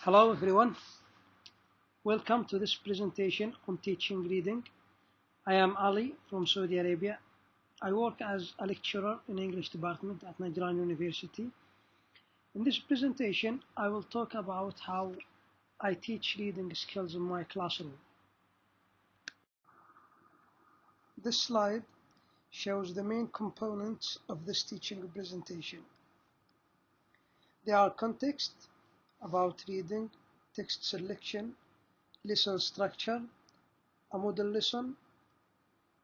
Hello everyone, welcome to this presentation on teaching reading. I am Ali from Saudi Arabia. I work as a lecturer in English department at Najran University. In this presentation, I will talk about how I teach reading skills in my classroom. This slide shows the main components of this teaching presentation. They are context, about reading, text selection, lesson structure, a model lesson,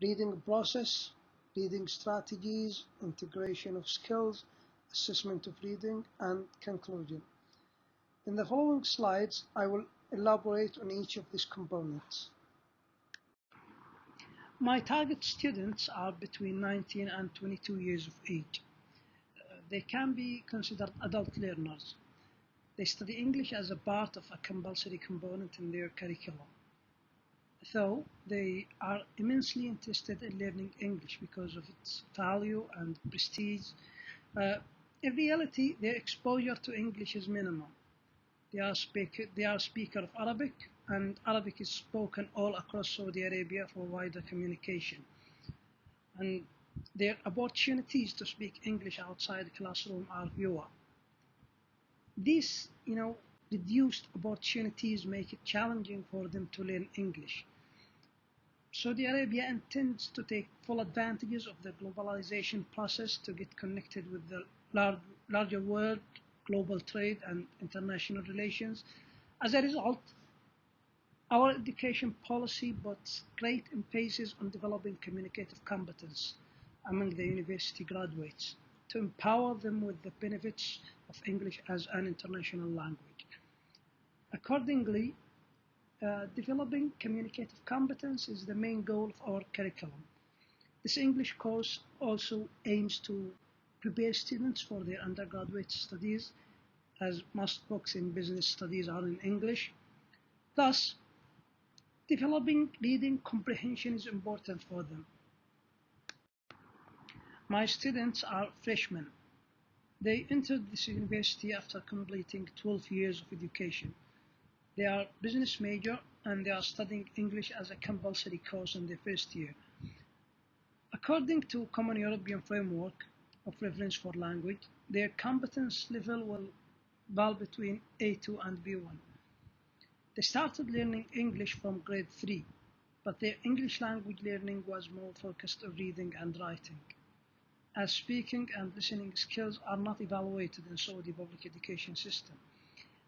reading process, reading strategies, integration of skills, assessment of reading, and conclusion. In the following slides, I will elaborate on each of these components. My target students are between 19 and 22 years of age. They can be considered adult learners. They study English as a part of a compulsory component in their curriculum. So they are immensely interested in learning English because of its value and prestige. In reality, their exposure to English is minimal. They are speaker of Arabic, and Arabic is spoken all across Saudi Arabia for wider communication. And their opportunities to speak English outside the classroom are fewer. These, reduced opportunities make it challenging for them to learn English. Saudi Arabia intends to take full advantages of the globalization process to get connected with the larger world, global trade, and international relations. As a result, our education policy puts great emphasis on developing communicative competence among the university graduates to empower them with the benefits of English as an international language. Accordingly, developing communicative competence is the main goal of our curriculum. This English course also aims to prepare students for their undergraduate studies, as most books in business studies are in English. Thus, developing reading comprehension is important for them. My students are freshmen. They entered this university after completing 12 years of education. They are business major and they are studying English as a compulsory course in their first year. According to Common European Framework of Reference for Language, their competence level will fall between A2 and B1. They started learning English from grade 3, but their English language learning was more focused on reading and writing, as speaking and listening skills are not evaluated in Saudi public education system.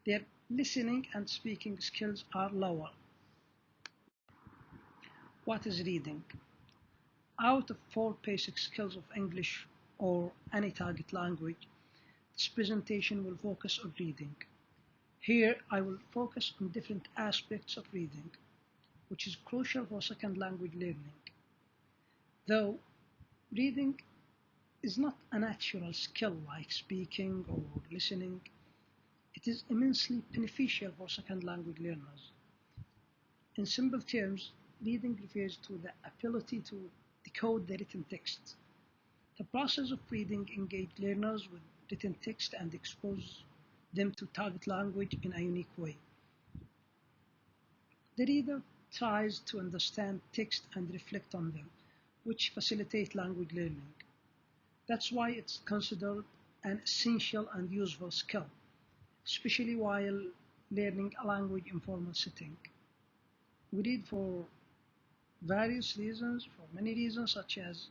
Their listening and speaking skills are lower. What is reading? Out of 4 basic skills of English or any target language, this presentation will focus on reading. Here, I will focus on different aspects of reading, which is crucial for second language learning. Though reading is not a natural skill like speaking or listening, it is immensely beneficial for second language learners. In simple terms, reading refers to the ability to decode the written text. The process of reading engages learners with written text and exposes them to target language in a unique way. The reader tries to understand text and reflect on them, which facilitate language learning. That's why it's considered an essential and useful skill, especially while learning a language in formal setting. We read for various reasons, for many reasons, such as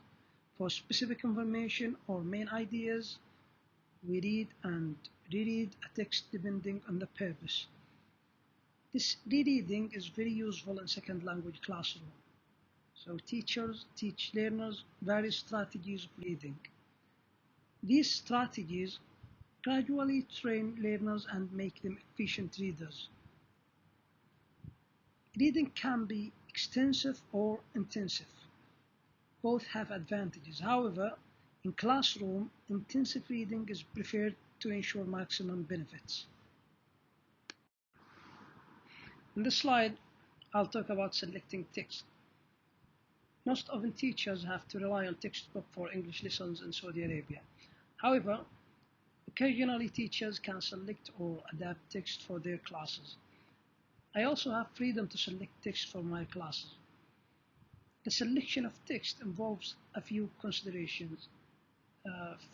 for specific information or main ideas. We read and reread a text depending on the purpose. This rereading is very useful in second language classroom. So teachers teach learners various strategies of reading. These strategies gradually train learners and make them efficient readers. Reading can be extensive or intensive. Both have advantages. However, in classroom, intensive reading is preferred to ensure maximum benefits. In this slide, I'll talk about selecting text. Most often teachers have to rely on textbook for English lessons in Saudi Arabia. However, Occasionally, teachers can select or adapt text for their classes. I also have freedom to select text for my classes. The selection of text involves a few considerations.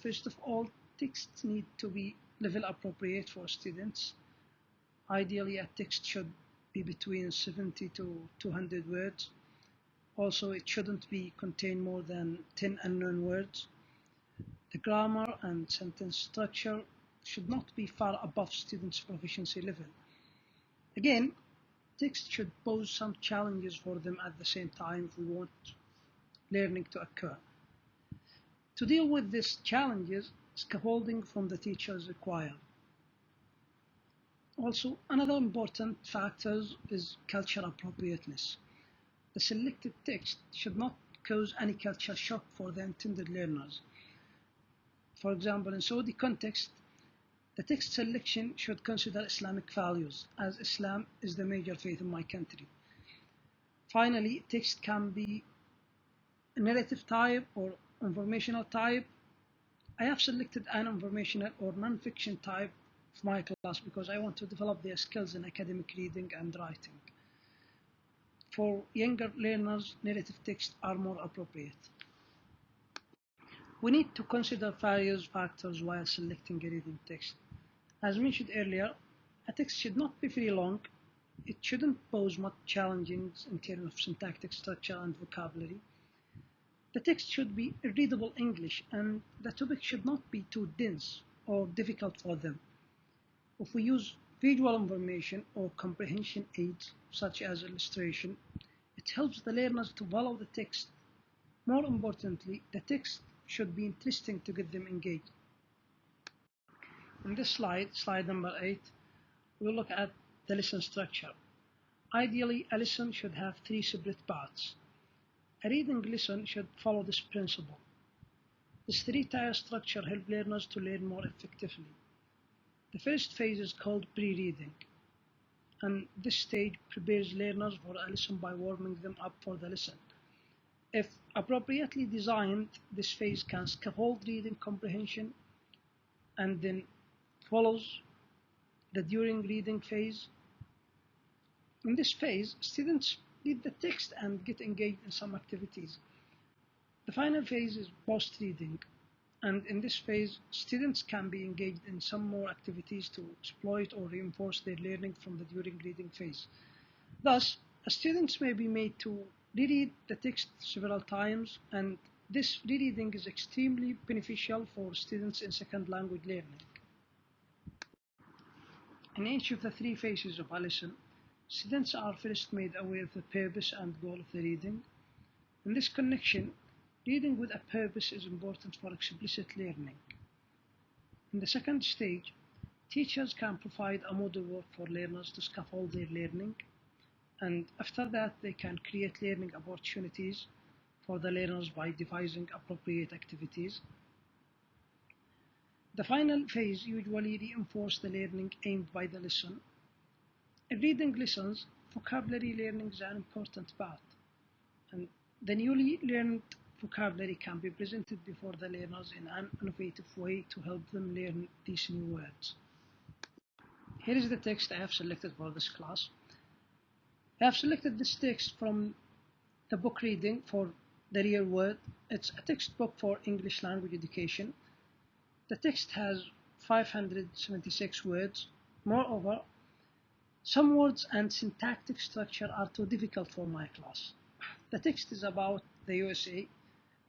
First of all, texts need to be level appropriate for students. Ideally, a text should be between 70 to 200 words. Also, it shouldn't be contain more than 10 unknown words. The grammar and sentence structure should not be far above students' proficiency level. Again, text should pose some challenges for them at the same time if we want learning to occur. To deal with these challenges, scaffolding from the teacher is required. Also, another important factor is cultural appropriateness. The selected text should not cause any culture shock for the intended learners. For example, in Saudi context, the text selection should consider Islamic values, as Islam is the major faith in my country. Finally, text can be narrative type or informational type. I have selected an informational or non-fiction type of my class because I want to develop their skills in academic reading and writing. For younger learners, narrative texts are more appropriate. We need to consider various factors while selecting a reading text. As mentioned earlier, a text should not be very long. It shouldn't pose much challenges in terms of syntactic structure and vocabulary. The text should be readable English, and the topic should not be too dense or difficult for them. If we use visual information or comprehension aids, such as illustration, it helps the learners to follow the text. More importantly, the text should be interesting to get them engaged. In this slide number 8, we'll look at the lesson structure. Ideally, a lesson should have 3 separate parts. A reading lesson should follow this principle. This 3-tier structure helps learners to learn more effectively. The first phase is called pre-reading, and this stage prepares learners for a lesson by warming them up for the lesson. If appropriately designed, this phase can scaffold reading comprehension and then follows the during reading phase. In this phase, students read the text and get engaged in some activities. The final phase is post-reading, and in this phase, students can be engaged in some more activities to exploit or reinforce their learning from the during reading phase. Thus, students may be made to reread the text several times, and this rereading is extremely beneficial for students in second language learning. In each of the 3 phases of a lesson, students are first made aware of the purpose and goal of the reading. In this connection, reading with a purpose is important for explicit learning. In the second stage, teachers can provide a model work for learners to scaffold their learning, and after that they can create learning opportunities for the learners by devising appropriate activities. The final phase usually reinforces the learning aimed by the lesson. In reading lessons, vocabulary learning is an important part, and the newly learned vocabulary can be presented before the learners in an innovative way to help them learn these new words. Here is the text I have selected for this class. I have selected this text from the book Reading for the Real World. It's a textbook for English language education. The text has 576 words. Moreover, some words and syntactic structure are too difficult for my class. The text is about the USA.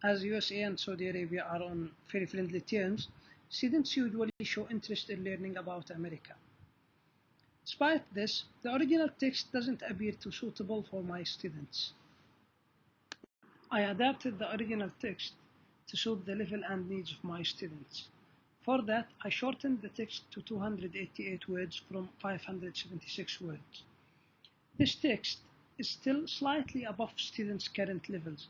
As USA and Saudi Arabia are on very friendly terms, students usually show interest in learning about America. Despite this, the original text doesn't appear too suitable for my students. I adapted the original text to suit the level and needs of my students. For that, I shortened the text to 288 words from 576 words. This text is still slightly above students' current levels,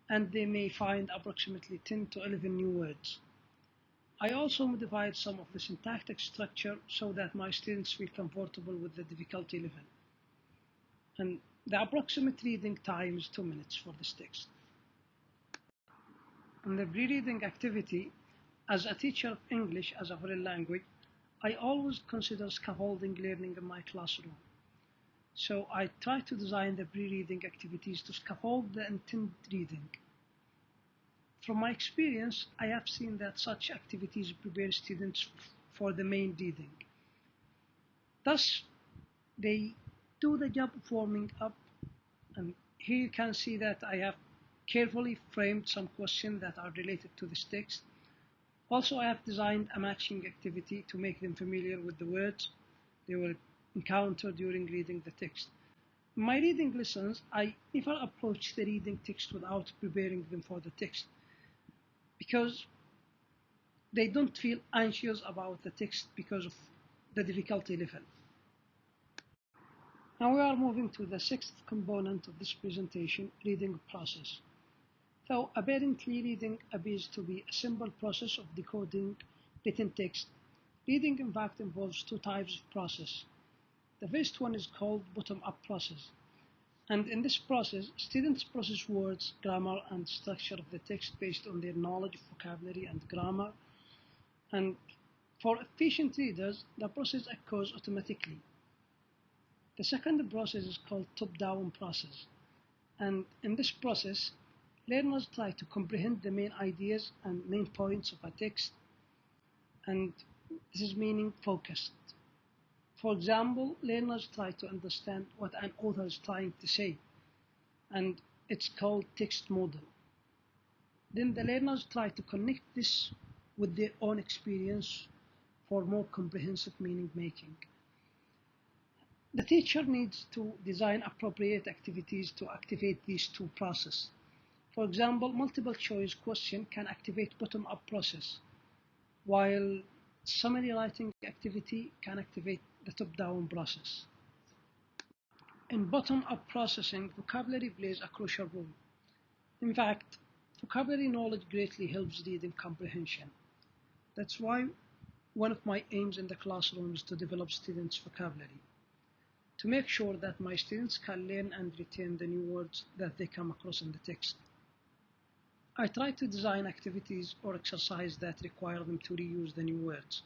and they may find approximately 10 to 11 new words. I also modified some of the syntactic structure so that my students feel comfortable with the difficulty level. And the approximate reading time is 2 minutes for this text. In the pre-reading activity, As a teacher of English as a foreign language, I always consider scaffolding learning in my classroom. So I try to design the pre-reading activities to scaffold the intended reading. From my experience, I have seen that such activities prepare students for the main reading. Thus, they do the job of warming up, and here you can see that I have carefully framed some questions that are related to this text. Also, I have designed a matching activity to make them familiar with the words they will encounter during reading the text. In my reading lessons, I never approach the reading text without preparing them for the text, because they don't feel anxious about the text because of the difficulty level. Now we are moving to the sixth component of this presentation, reading process. Though apparently reading appears to be a simple process of decoding written text, reading in fact involves two types of process. The first one is called bottom-up process. And in this process, students process words, grammar, and structure of the text based on their knowledge of vocabulary and grammar. And for efficient readers, the process occurs automatically. The second process is called top-down process. And in this process, learners try to comprehend the main ideas and main points of a text, and this is meaning focused. For example, learners try to understand what an author is trying to say, and it's called text model. Then the learners try to connect this with their own experience for more comprehensive meaning making. The teacher needs to design appropriate activities to activate these two processes. For example, multiple choice question can activate bottom-up process, while summary writing activity can activate the top-down process. In bottom-up processing, vocabulary plays a crucial role. In fact, vocabulary knowledge greatly helps reading comprehension. That's why one of my aims in the classroom is to develop students' vocabulary, to make sure that my students can learn and retain the new words that they come across in the text. I try to design activities or exercises that require them to reuse the new words.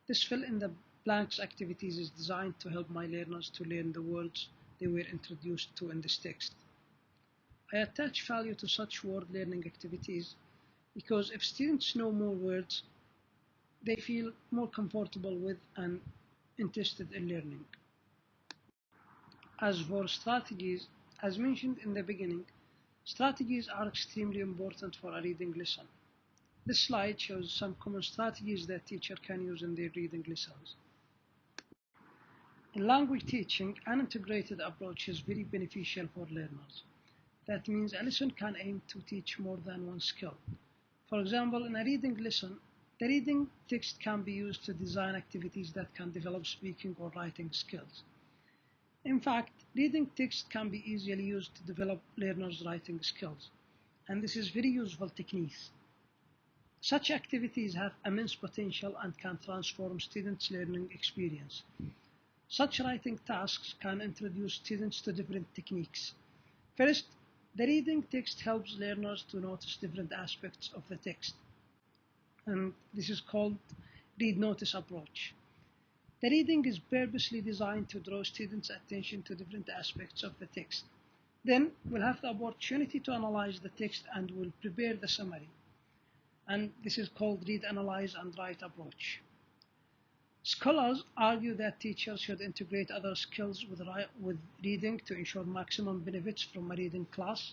This fill in the blanks activities is designed to help my learners to learn the words they were introduced to in this text. I attach value to such word learning activities because if students know more words, they feel more comfortable with and interested in learning. As for strategies, as mentioned in the beginning, strategies are extremely important for a reading lesson. This slide shows some common strategies that teachers can use in their reading lessons. In language teaching, an integrated approach is very beneficial for learners. That means a lesson can aim to teach more than one skill. For example, in a reading lesson, the reading text can be used to design activities that can develop speaking or writing skills. In fact, reading text can be easily used to develop learners' writing skills, and this is very useful techniques. Such activities have immense potential and can transform students' learning experience. Such writing tasks can introduce students to different techniques. First, the reading text helps learners to notice different aspects of the text, and this is called read-notice approach. The reading is purposely designed to draw students' attention to different aspects of the text. Then we'll have the opportunity to analyze the text and we'll prepare the summary. And this is called read, analyze, and write approach. Scholars argue that teachers should integrate other skills with reading to ensure maximum benefits from a reading class.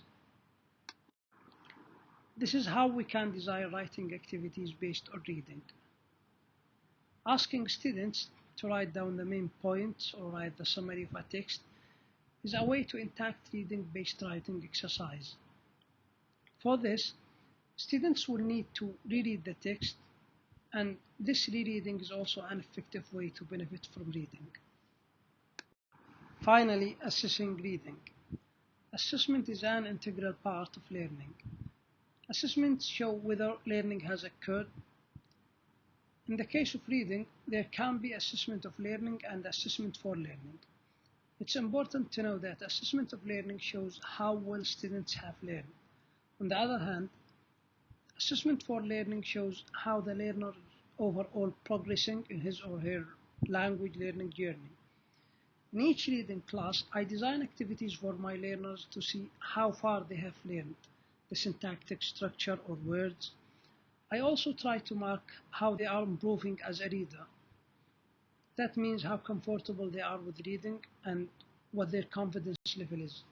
This is how we can design writing activities based on reading. Asking students to write down the main points or write the summary of a text is a way to enact reading-based writing exercise. For this, students will need to reread the text, and this rereading is also an effective way to benefit from reading. Finally, assessing reading. Assessment is an integral part of learning. Assessments show whether learning has occurred. In the case of reading, there can be assessment of learning and assessment for learning. It's important to know that assessment of learning shows how well students have learned. On the other hand, Assessment for learning shows how the learner is overall progressing in his or her language learning journey. In each reading class, I design activities for my learners to see how far they have learned the syntactic structure or words. I also try to mark how they are improving as a reader. That means how comfortable they are with reading and what their confidence level is.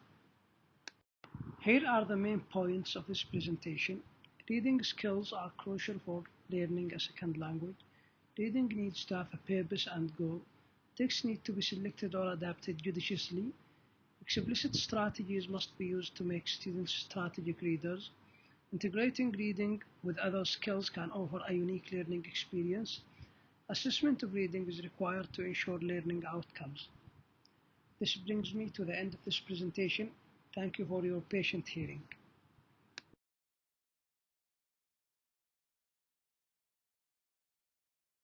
Here are the main points of this presentation. Reading skills are crucial for learning a second language. Reading needs to have a purpose and goal. Text need to be selected or adapted judiciously. Explicit strategies must be used to make students strategic readers. Integrating reading with other skills can offer a unique learning experience. Assessment of reading is required to ensure learning outcomes. This brings me to the end of this presentation. Thank you for your patient hearing.